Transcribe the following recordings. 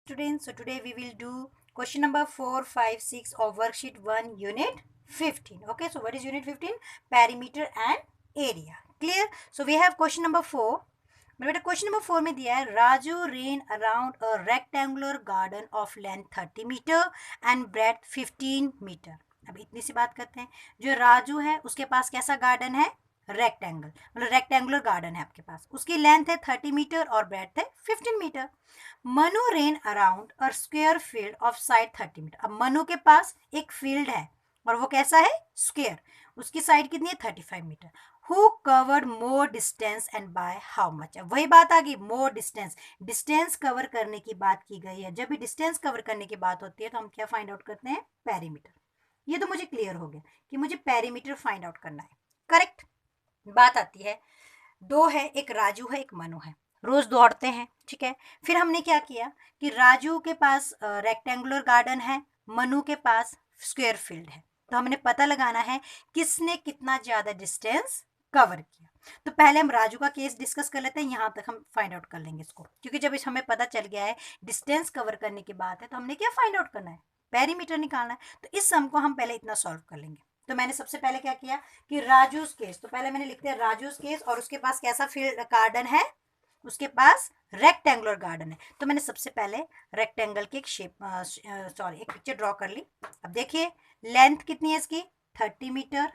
students. So today we will do question number 4, 5, 6 of worksheet 1 unit 15. Okay, so what is unit 15? Perimeter and area. Clear? So we have question number 4. बेटा question number 4 में दिया है Raju ran around a rectangular garden of length 30 meter and breadth 15 meter. अब इतनी सी बात करते हैं. जो राजू है उसके पास कैसा गार्डन है? रेक्टेंगल, मतलब रेक्टेंगुलर गार्डन है आपके पास. उसकी लेंथ है 30 मीटर और ब्रेथ है 15 meter. Manu ran around a square field of side 30 meter. अब मनु के पास एक फील्ड है और वो कैसा है? स्क्वायर. उसकी साइड कितनी है? 35 meter. Who covered more distance and by how much. अब वही बात आ गई, मोर डिस्टेंस. डिस्टेंस कवर करने की बात की गई है. जब भी डिस्टेंस कवर करने की बात होती है तो हम क्या फाइंड आउट करते हैं? पेरीमीटर. ये तो मुझे क्लियर हो गया कि मुझे पेरीमीटर फाइंड आउट करना है. करेक्ट. बात आती है, दो है, एक राजू है एक मनु है, रोज दौड़ते हैं. ठीक है. फिर हमने क्या किया कि राजू के पास रेक्टेंगुलर गार्डन है, मनु के पास स्क्वायर फील्ड है. तो हमने पता लगाना है किसने कितना ज्यादा डिस्टेंस कवर किया. तो पहले हम राजू का केस डिस्कस कर लेते हैं. यहाँ तक हम फाइंड आउट कर लेंगे इसको, क्योंकि जब हमें पता चल गया है डिस्टेंस कवर करने की बात है तो हमने क्या फाइंड आउट करना है? पेरीमीटर निकालना है. तो इस सम को हम पहले इतना सॉल्व कर लेंगे. तो मैंने सबसे पहले क्या किया कि राजूस केस, तो पहले मैंने लिखते हैं राजूस केस और उसके पास कैसा फील्ड गार्डन है? उसके पास रेक्टेंगुलर गार्डन है. तो मैंने सबसे पहले रेक्टेंगल की एक शेप एक पिक्चर ड्रॉ कर ली. अब देखिए लेंथ कितनी है इसकी? 30 मीटर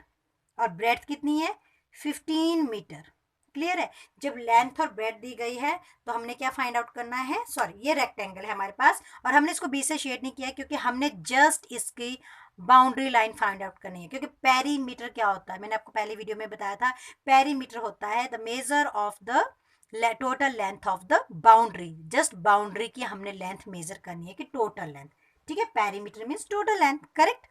और ब्रेड्थ कितनी है? 15 मीटर. क्लियर है. जब लेंथ और ब्रेड्थ दी गई है तो हमने क्या फाइंड आउट करना है? ये रेक्टेंगल है हमारे पास और हमने इसको बी से शेड नहीं किया क्योंकि हमने जस्ट इसकी बाउंड्री लाइन फाइंड आउट करनी है. क्योंकि पेरीमीटर क्या होता है, मैंने आपको पहले वीडियो में बताया था. पेरीमीटर होता है the measure of the total length of the boundary. Just boundary की हमने लेंथ मेजर करनी है कि टोटल लेंथ. ठीक है. Perimeter means total length. Correct.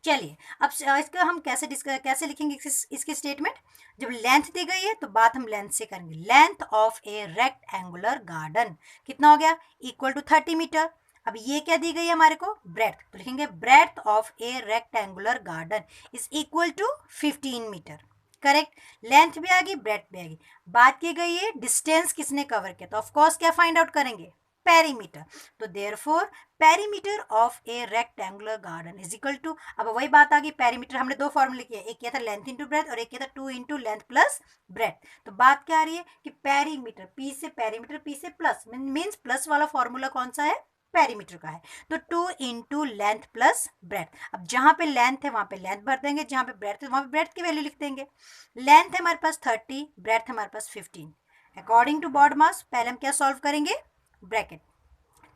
चलिए अब इसका हम कैसे लिखेंगे इसकी स्टेटमेंट. जब लेंथ दी गई है तो बात हम लेंथ से करेंगे. Length of a rectangular garden कितना हो गया? Equal to 30 meter. अब ये क्या दी गई है हमारे को? ब्रेड्थ. तो लिखेंगे breadth of a rectangular garden is equal to 15 meter. Correct. Length भी आ गई, ब्रेड्थ भी आ गई. बात की गई है डिस्टेंस किसने कवर किया, तो ऑफकोर्स क्या फाइंड आउट करेंगे? पेरीमीटर. तो therefore perimeter of a rectangular garden is equal to, अब वही बात आ गई, पेरीमीटर हमने दो फॉर्मूले किए, एक किया था लेंथ इंटू ब्रेथ और एक किया था 2 इंटू लेंथ प्लस ब्रेथ. तो बात क्या आ रही है कि पेरीमीटर, पी से पेरीमीटर, पी से प्लस, मीन्स प्लस वाला फॉर्मूला कौन सा है? पेरीमीटर का है. तो 2 इंटू लेंथ प्लस ब्रेथ. अब जहां पे लेंथ है वहां पे लेंथ भर देंगे, जहां पे ब्रेथ है वहां पे ब्रेथ की वैल्यू लिख देंगे. लेंथ है हमारे पास 30, ब्रेथ है हमारे पास 15. अकॉर्डिंग टू बॉड मास पहले हम क्या सॉल्व करेंगे? Bracket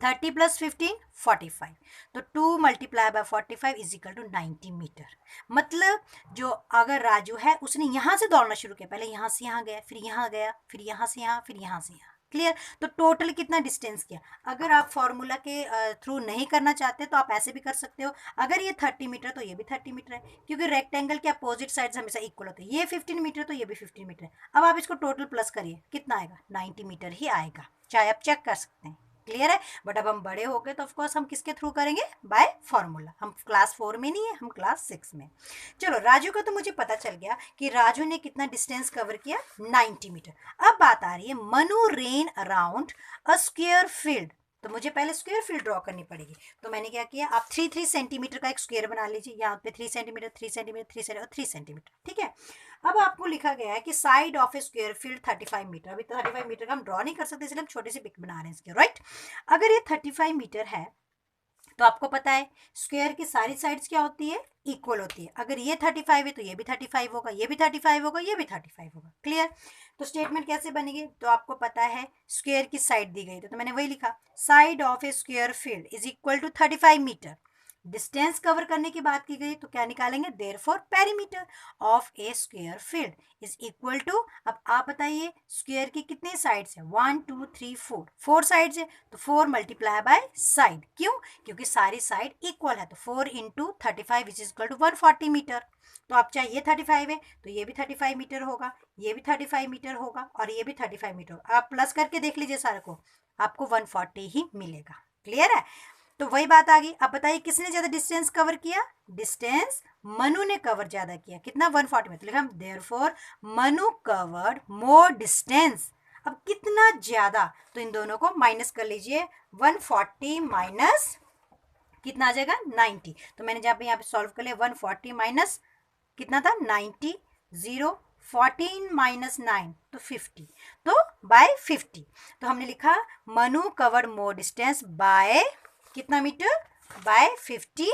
30 plus 15 45. तो 2 multiply by 45 is equal to 90 meter. मतलब जो अगर राजू है उसने यहाँ से दौड़ना शुरू किया, पहले यहाँ से यहाँ गया, फिर यहाँ गया, फिर यहाँ से यहाँ, फिर यहाँ से यहाँ. क्लियर. तो टोटल कितना डिस्टेंस किया? अगर आप फॉर्मूला के थ्रू नहीं करना चाहते तो आप ऐसे भी कर सकते हो. अगर ये 30 मीटर तो ये भी 30 मीटर है, क्योंकि रेक्टेंगल के अपोजिट साइड्स हमेशा इक्वल होते हैं. ये 15 मीटर तो ये भी 15 मीटर है. अब आप इसको टोटल प्लस करिए, कितना आएगा? 90 मीटर ही आएगा. चाहे आप चेक कर सकते हैं. क्लियर है. बट अब हम बड़े हो गए तो ऑफकोर्स हम किसके थ्रू करेंगे? By formula. हम क्लास 4 में नहीं है, हम क्लास 6 में. चलो राजू का तो मुझे पता चल गया कि राजू ने कितना डिस्टेंस कवर किया? 90 मीटर. अब बात आ रही है Manu ran around a square field. तो मुझे पहले स्क्वायर फील्ड ड्रॉ करनी पड़ेगी. तो मैंने क्या किया, आप 3 सेंटीमीटर का एक स्क्वायर बना लीजिए. यहाँ पे 3 सेंटीमीटर, 3 सेंटीमीटर, 3 सेंटीमीटर, 3 सेंटीमीटर. ठीक है. अब आपको लिखा गया है कि side of a square field 35 meter. अभी 35 मीटर का हम ड्रॉ नहीं कर सकते, इसलिए हम छोटी सी पिक बना रहे हैं इसके. राइट. अगर ये 35 मीटर है तो आपको पता है स्क्वायर की सारी साइड्स क्या होती है? इक्वल होती है. अगर ये 35 है तो ये भी 35 होगा, ये भी 35 होगा, ये भी 35 होगा. क्लियर. तो स्टेटमेंट कैसे बनेगी? तो आपको पता है स्क्वायर की साइड दी गई तो मैंने वही लिखा, side of a square field is equal to 35 meter. Distance cover करने की बात की गई तो क्या निकालेंगे? Therefore perimeter of a square field is equal to, अब आप बताइए स्क्वायर की कितने साइड्स है? 1 2 3 4, 4 साइड्स है. तो 4 मल्टीप्लाई बाय साइड. क्यों? क्योंकि सारी साइड इक्वल है. तो 4 into 35 is equal to 140 meter. तो आप चाहे ये 35 है तो ये भी 35 मीटर होगा, ये भी 35 मीटर होगा और ये भी 35 मीटर होगा. आप प्लस करके देख लीजिए सारे को, आपको 140 ही मिलेगा. क्लियर है. तो वही बात आ गई. अब बताइए किसने ज्यादा डिस्टेंस कवर किया? डिस्टेंस मनु ने कवर ज्यादा किया. कितना? 140 में. तो लिखा therefore Manu covered more distance. अब कितना ज़्यादा, तो इन दोनों को माइनस कर लीजिए, 140 माइनस कितना आ जाएगा 90। तो मैंने जहाँ पे यहाँ पे सॉल्व कर लिया, 140 माइनस कितना था 90, 0 14 माइनस 9 तो 50, तो बाय 50। तो हमने लिखा Manu covered more distance by कितना मीटर, बाय 50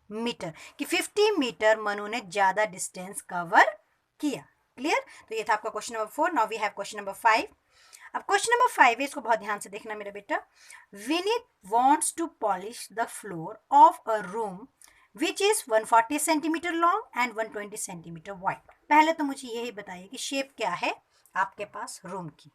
मीटर, कि 50 मीटर मनु ने ज़्यादा डिस्टेंस कवर किया। क्लियर। तो ये था आपका question number 4। Now we have question number 5। अब क्वेश्चन नंबर 5 है, इसको बहुत ध्यान से देखना मेरा बेटा। Vineet wants to polish the floor of a room which is 140 centimeter long and 120 centimeter wide. पहले तो मुझे यही बताइए कि शेप क्या है आपके पास रूम की।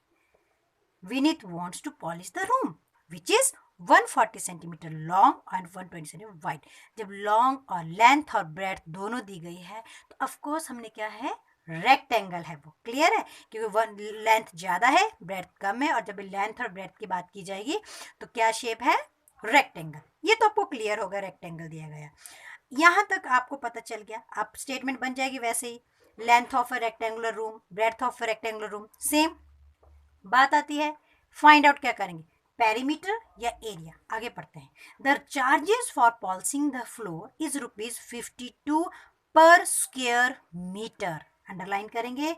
Vineet wants to polish the room which is 140 centimeter long and 120 centimeter wide. जब लॉन्ग और लेंथ और ब्रेथ दोनों दी गई है तो ऑफकोर्स हमने क्या है, रेक्टेंगल है वो। क्लियर है, क्योंकि लेंथ ज़्यादा है ब्रेथ कम है, और जब लेंथ और ब्रेथ की बात की जाएगी तो क्या शेप है, रेक्टेंगल। ये तो आपको क्लियर होगा, रेक्टेंगल दिया गया। यहाँ तक आपको पता चल गया, आप स्टेटमेंट बन जाएगी वैसे ही, length of a rectangular room, breadth of a rectangular room same. बात आती है फाइंड आउट क्या करेंगे, पेरीमीटर या एरिया। आगे पढ़ते हैं। The charges for polishing the floor is ₹52 पर स्क्वायर मीटर। अंडरलाइन करेंगे,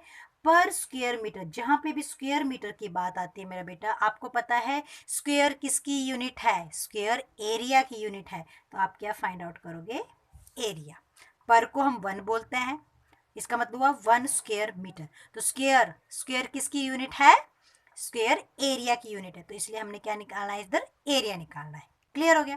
पर स्क्वायर मीटर। जहां पे भी स्क्वायर मीटर की बात आती है मेरा बेटा, आपको पता है स्क्वायर किसकी यूनिट है, स्क्वायर एरिया की यूनिट है। तो आप क्या फाइंड आउट करोगे, एरिया। पर को हम 1 बोलते हैं, इसका मतलब हुआ 1 स्क्वायर मीटर। तो स्क्वायर, स्क्वायर किसकी यूनिट है, स्क्वायर एरिया की यूनिट है। तो इसलिए हमने क्या निकालना है, इधर एरिया निकालना है। क्लियर हो गया।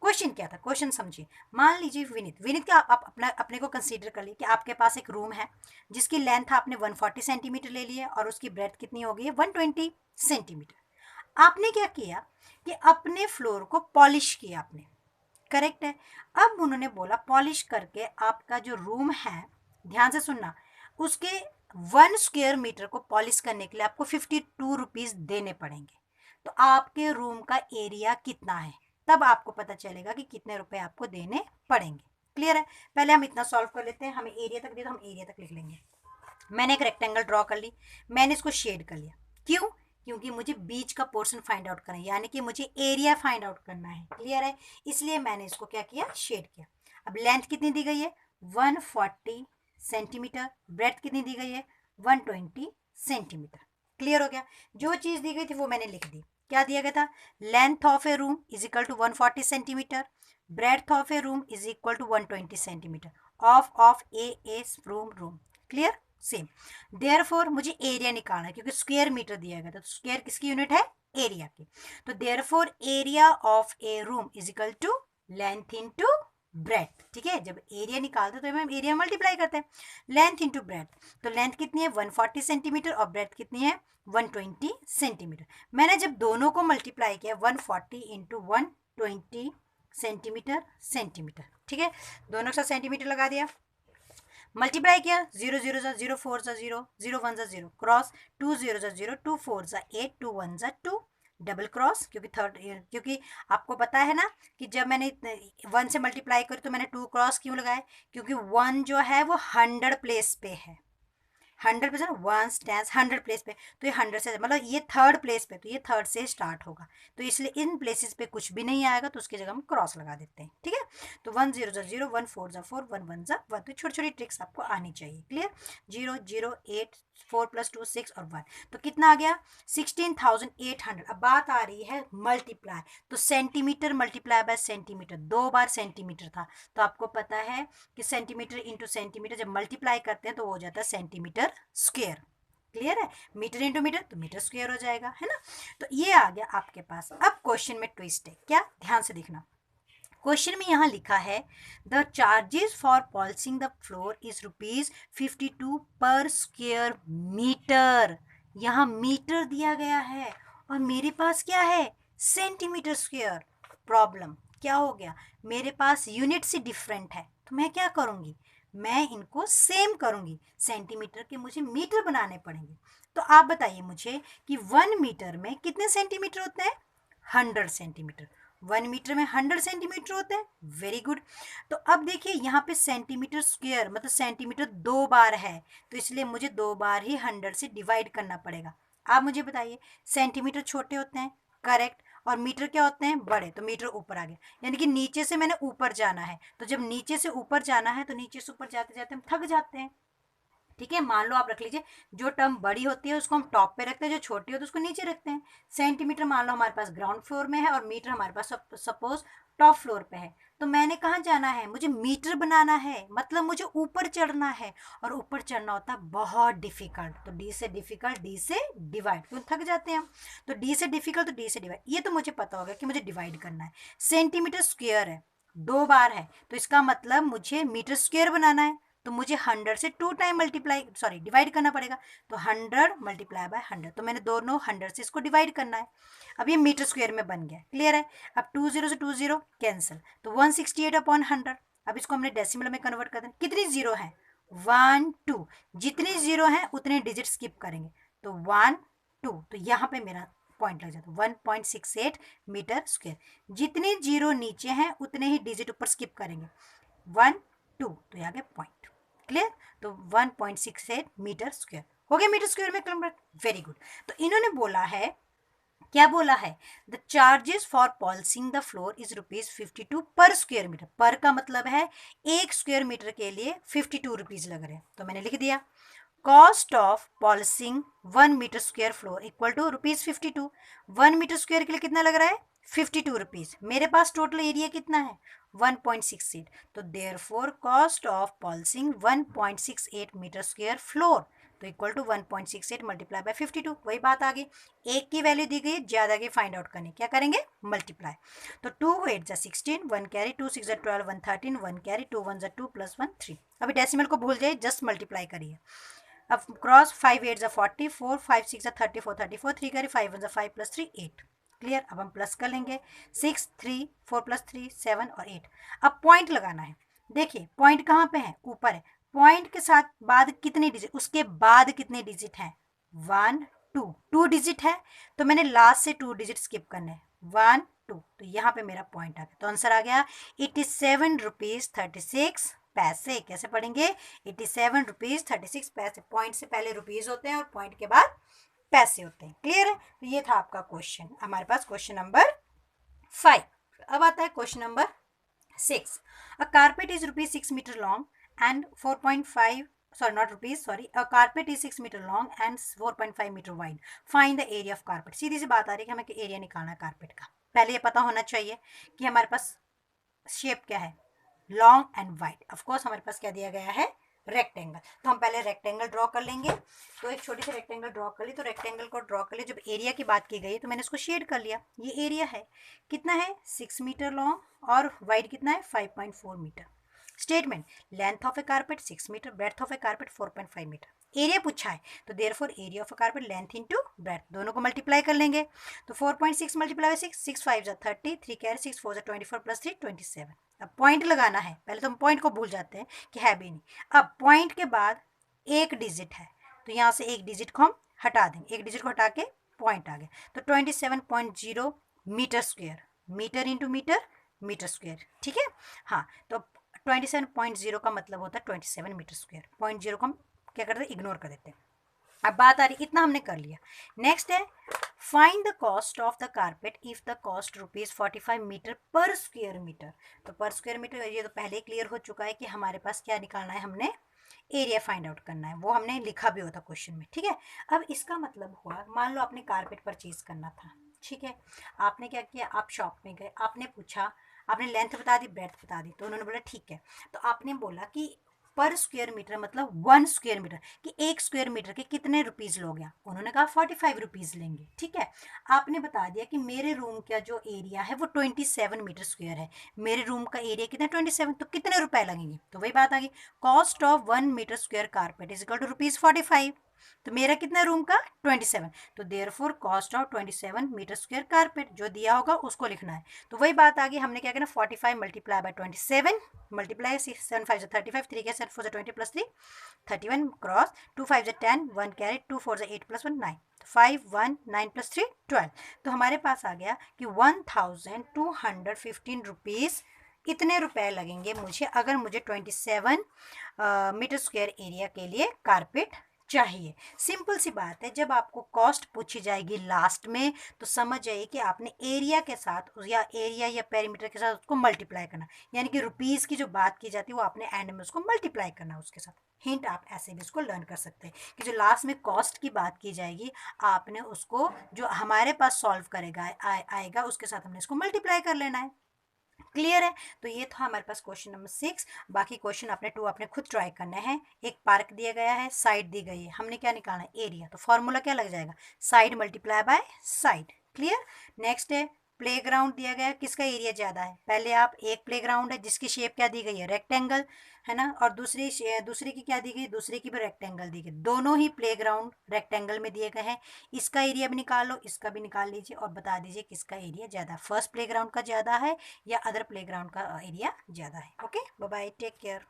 क्वेश्चन क्या था, क्वेश्चन समझिए। मान लीजिए विनीत का आप अपने को कंसीडर कर लीजिए कि आपके पास एक रूम है जिसकी लेंथ आपने 140 सेंटीमीटर ले लिया और उसकी ब्रेथ कितनी हो गई है 120 सेंटीमीटर। आपने क्या किया कि अपने फ्लोर को पॉलिश किया आपने, करेक्ट है। अब उन्होंने बोला पॉलिश करके आपका जो रूम है, ध्यान से सुनना, उसके 1 स्क्वायर मीटर को पॉलिश करने के लिए आपको 52 रुपीज़ देने पड़ेंगे। तो आपके रूम का एरिया कितना है, तब आपको पता चलेगा कि कितने रुपए आपको देने पड़ेंगे। क्लियर है। पहले हम इतना सॉल्व कर लेते हैं, हमें एरिया तक दे तो हम एरिया तक लिख लेंगे। मैंने एक रेक्टेंगल ड्रॉ कर ली, मैंने इसको शेड कर लिया। क्यों, क्योंकि मुझे बीच का पोर्शन फाइंड आउट करना है, यानी कि मुझे एरिया फाइंड आउट करना है। क्लियर है, इसलिए मैंने इसको क्या किया, शेड किया। अब लेंथ कितनी दी गई है 140 सेंटीमीटर, ब्रेथ कितनी दी गई है 120 सेंटीमीटर। क्लियर हो गया। जो चीज़ दी गई थी वो मैंने लिख दी। क्या दिया गया था, length of a room is equal to 140 centimeter, breadth of a room is equal to 120 centimeter, of a room. Clear, same. Therefore मुझे एरिया निकालना है क्योंकि स्क्वायर मीटर दिया गया था, तो स्क्वायर किसकी यूनिट है, एरिया की। तो therefore area of a room is equal to length into breadth. ठीक है, जब एरिया निकालते तो हम एरिया मल्टीप्लाई करते हैं, लेंथ इनटू ब्रेथ। तो लेंथ कितनी है 140 सेंटीमीटर और ब्रेथ कितनी है 120 सेंटीमीटर। मैंने जब दोनों को मल्टीप्लाई किया 140 इंटू 120 सेंटीमीटर। ठीक है, दोनों के साथ सेंटीमीटर लगा दिया, मल्टीप्लाई किया, 0 0 ज़ा 0, 4 ज़ा 0, 0 1 ज़ा 0, क्रॉस 2 0 ज़ा 0, 2 4 ज़ा 8, 2 1 ज़ा 2, डबल क्रॉस, क्योंकि आपको पता है ना कि जब मैंने 1 से मल्टीप्लाई करी तो मैंने 2 क्रॉस क्यों लगाए, क्योंकि 1 जो है वो 100 प्लेस पे है, 100% 1 स्टैंड्स 100 प्लेस पे, तो ये 100 से मतलब ये 3rd प्लेस पे, तो ये 3rd से स्टार्ट होगा, तो इसलिए इन प्लेसेस पे कुछ भी नहीं आएगा, तो उसकी जगह हम क्रॉस लगा देते हैं। ठीक है, तो 1 0 ज़ा 0, 1 4 ज़ा 4, 1 1 ज़ा 1, तो छोटी छोटी ट्रिक्स आपको आनी चाहिए। क्लियर, 0 0 8 4 + 2 6 और 1, तो कितना आ गया 16,800। अब बात आ रही है मल्टीप्लाई, तो centimetre multiply by centimetre, 2 bar centimetre था, तो आपको पता है कि सेंटीमीटर इंटू सेंटीमीटर जब मल्टीप्लाई करते हैं तो वो हो जाता है सेंटीमीटर स्क्वायर। क्लियर है, मीटर इंटू मीटर तो मीटर स्क्वायर हो जाएगा, है ना। तो ये आ गया आपके पास। अब क्वेश्चन में ट्विस्ट है, क्या, ध्यान से देखना। क्वेश्चन में यहाँ लिखा है the charges for polishing the floor is ₹52 पर स्क्वायर मीटर। यहाँ मीटर दिया गया है और मेरे पास क्या है, सेंटीमीटर स्क्वायर। प्रॉब्लम क्या हो गया, मेरे पास यूनिट से डिफरेंट है, तो मैं क्या करूँगी, मैं इनको सेम करूँगी, सेंटीमीटर के मुझे मीटर बनाने पड़ेंगे। तो आप बताइए मुझे कि 1 मीटर में कितने सेंटीमीटर होते हैं, 100 सेंटीमीटर। 1 मीटर में 100 सेंटीमीटर होते हैं, वेरी गुड। तो अब देखिए यहाँ पे सेंटीमीटर स्क्वायर मतलब सेंटीमीटर 2 बार है, तो इसलिए मुझे 2 बार ही 100 से डिवाइड करना पड़ेगा। आप मुझे बताइए, सेंटीमीटर छोटे होते हैं, करेक्ट, और मीटर क्या होते हैं, बड़े, तो मीटर ऊपर आ गया, यानी कि नीचे से मैंने ऊपर जाना है, तो जब नीचे से ऊपर जाना है तो नीचे से ऊपर जाते जाते हम थक जाते हैं, ठीक है। मान लो आप रख लीजिए, जो टर्म बड़ी होती है उसको हम टॉप पे रखते हैं, जो छोटी होती है उसको नीचे रखते हैं। सेंटीमीटर मान लो हमारे पास ग्राउंड फ्लोर में है और मीटर हमारे पास सपोज टॉप फ्लोर पे है, तो मैंने कहाँ जाना है, मुझे मीटर बनाना है, मतलब मुझे ऊपर चढ़ना है, और ऊपर चढ़ना होता है बहुत डिफिकल्ट, तो डी से डिफिकल्ट, डी से डिवाइड, क्यों थक जाते हैं हम, तो डी से डिफिकल्ट तो डी से डिवाइड, ये तो मुझे पता होगा कि मुझे डिवाइड करना है। सेंटीमीटर स्क्वायर है, 2 बार है, तो इसका मतलब मुझे मीटर स्क्वायर बनाना है, तो मुझे 100 से 2 टाइम डिवाइड करना पड़ेगा, तो 100 मल्टीप्लाई बाय 100, तो मैंने दोनों 100 से इसको डिवाइड करना है। अब ये मीटर स्क्वायर में बन गया, क्लियर है। अब 20 से 20 कैंसिल, तो 168/100। अब इसको हमने डेसिमल में कन्वर्ट कर देना, कितनी जीरो है, 1 2, जितनी जीरो है उतने डिजिट स्किप करेंगे, तो 1 2, तो यहाँ पे मेरा पॉइंट लग जाता है 1.68 मीटर स्क्वायर, जितनी जीरो नीचे हैं उतने ही डिजिट ऊपर स्किप करेंगे, 1 2, तो यहाँ गया पॉइंट, क्लियर। तो 1.68 मीटर स्क्वायर हो गया, मीटर स्क्वायर में कन्वर्ट, वेरी गुड। तो इन्होंने बोला है, क्या बोला है, the charges for polishing the floor is ₹52 पर स्क्वायर मीटर, पर का मतलब है 1 स्क्वायर मीटर के लिए 52 रुपीज लग रहे हैं, तो मैंने लिख दिया cost of polishing 1 meter square floor equal to ₹52, 1 meter square के लिए कितना लग रहा है, 52 रुपीज, मेरे पास टोटल एरिया कितना है 1.68, तो therefore cost of polishing 1.68 meter square floor, तो इक्वल टू 1.68 मल्टीप्लाई बाय 52, वही बात आ गई, एक की वैल्यू दी गई, ज्यादा की फाइंड आउट करनी, क्या करेंगे, मल्टीप्लाई, तो 2 8 जा 16, 1 कैरी, 2 6 जा 12, 1 13, 1 कैरी, 2 1 जा 2 प्लस 1 3, अभी डेसिमल को भूल जाइए, जस्ट मल्टीप्लाई करिए। अब क्रॉस 5 8 जा 40, 4 5 6 जा 34 34, 3 कैरी, 5 1 जा 5 प्लस 3 8, क्लियर। अब हम प्लस कर लेंगे, 6 3 4 प्लस 3 7 और 8, अब पॉइंट लगाना है, देखिए पॉइंट कहाँ पे है, ऊपर है, पॉइंट के साथ बाद कितने डिजिट, उसके बाद कितने डिजिट हैं, 1 2 डिजिट है, तो मैंने लास्ट से 2 डिजिट स्किप करने, 1 2, तो यहाँ पे मेरा पॉइंट आ गया, तो आंसर आ गया 87 ₹36। कैसे पढ़ेंगे, 87 ₹36, पॉइंट से पहले रुपीज होते हैं और पॉइंट के बाद पैसे होते हैं, क्लियर है। तो ये था आपका क्वेश्चन, हमारे पास क्वेश्चन नंबर 5। अब आता है question number 6। A carpet is ₹6 meter long and 4.5, sorry not rupees, sorry, a carpet is 6 meter long and 4.5 meter wide, find the area of carpet। सीधी सी बात आ रही है कि हमें एरिया निकालना है कारपेट का, पहले ये पता होना चाहिए कि हमारे पास शेप क्या है, long and wide, of course हमारे पास क्या दिया गया है, रेक्टेंगल, तो हम पहले रेक्टेंगल ड्रॉ कर लेंगे, तो एक छोटी सी रेक्टेंगल ड्रॉ कर ली, तो रेक्टेंगल को ड्रॉ कर लिया, जब एरिया की बात की गई तो मैंने इसको शेड कर लिया, ये एरिया है, कितना है 6 मीटर लॉन्ग और वाइड कितना है 5.4 meter. Statement, length of a carpet 6 meter, breadth of a carpet 4.5 meter, area पूछा है, तो therefore area of a carpet length into breadth, दोनों को मल्टीप्लाई कर लेंगे, तो 4.6 मल्टीप्लाई बाय 6, 6 5 जा 30, 3 कैरी, 6 4 जा 24 प्लस 3 27। अब पॉइंट लगाना है, पहले तो हम पॉइंट को भूल जाते हैं कि है भी नहीं, अब पॉइंट के बाद एक डिजिट है, तो यहाँ से एक डिजिट को हम हटा देंगे, एक डिजिट को हटा के पॉइंट आ गया, तो 27.0 meter square, meter into meter, meter square, ठीक है। हाँ, तो 27.0 का मतलब होता है 27 मीटर स्क्वायर, 0.0 को हम क्या करते हैं, इग्नोर कर देते हैं। अब बात आ रही, इतना हमने कर लिया, नेक्स्ट है find the cost of the carpet if the cost ₹45 meter per square meter, तो पर स्क्वायर मीटर ये तो पहले क्लियर हो चुका है कि हमारे पास क्या निकालना है, हमने एरिया फाइंड आउट करना है, वो हमने लिखा भी होता क्वेश्चन में, ठीक है। अब इसका मतलब हुआ, मान लो आपने कारपेट परचेज करना था, ठीक है, आपने क्या किया, आप शॉप में गए, आपने पूछा, आपने लेंथ बता दी, ब्रेड्थ बता दी, तो उन्होंने बोला ठीक है, तो आपने बोला कि पर स्क्वायर मीटर मतलब 1 स्क्वायर मीटर, कि 1 स्क्वायर मीटर के कितने रुपीज़ लोगे, उन्होंने कहा 45 रुपीज़ लेंगे, ठीक है। आपने बता दिया कि मेरे रूम का जो एरिया है वो 27 मीटर स्क्वायर है, मेरे रूम का एरिया कितना 27, तो कितने रुपए लगेंगे, तो वही बात आ गई, cost of 1 meter square carpet is equal to ₹45, तो मेरा कितना रूम का 27, तो therefore cost of 27 meter square carpet, जो दिया होगा उसको लिखना है, तो वही बात आ गई, हमने क्या करना 45 मल्टीप्लाई बाय 27, मल्टीप्लाई 6 7 5 35, 3 के 7 4 20 plus 3 31, cross 2 5 10, 1 carry, 2 4 8 plus 1 9, 5 1 9 plus 3 12, तो हमारे पास आ गया कि 1215 रुपीज़, इतने रुपए लगेंगे मुझे अगर मुझे 27 मीटर स्क्वायर एरिया के लिए कारपेट चाहिए। सिंपल सी बात है, जब आपको कॉस्ट पूछी जाएगी लास्ट में तो समझ जाइए कि आपने एरिया के साथ या एरिया या पेरीमीटर के साथ उसको मल्टीप्लाई करना, यानी कि रुपीज़ की जो बात की जाती है वो आपने एंड में उसको मल्टीप्लाई करना उसके साथ। हिंट आप ऐसे भी उसको लर्न कर सकते हैं कि जो लास्ट में कॉस्ट की बात की जाएगी आपने उसको जो हमारे पास सॉल्व करेगा आएगा उसके साथ हमने इसको मल्टीप्लाई कर लेना है। क्लियर है? तो ये था हमारे पास क्वेश्चन नंबर 6। बाकी क्वेश्चन अपने 2 आपने खुद ट्राई करना है। एक पार्क दिया गया है, साइड दी गई है, हमने क्या निकालना है? एरिया। तो फॉर्मूला क्या लग जाएगा? Side multiply by side. Clear? Next है प्लेग्राउंड दिया गया है, किसका एरिया ज़्यादा है? पहले आप एक प्लेग्राउंड है जिसकी शेप क्या दी गई है? रेक्टेंगल, है ना, और दूसरी की क्या दी गई? दूसरी की भी रेक्टेंगल दी गई। दोनों ही प्लेग्राउंड रेक्टेंगल में दिए गए हैं। इसका एरिया भी निकाल लो, इसका भी निकाल लीजिए और बता दीजिए किसका एरिया ज़्यादा, फर्स्ट प्लेग्राउंड का ज़्यादा है या अदर प्लेग्राउंड का एरिया ज़्यादा है। Okay, bye bye, take care.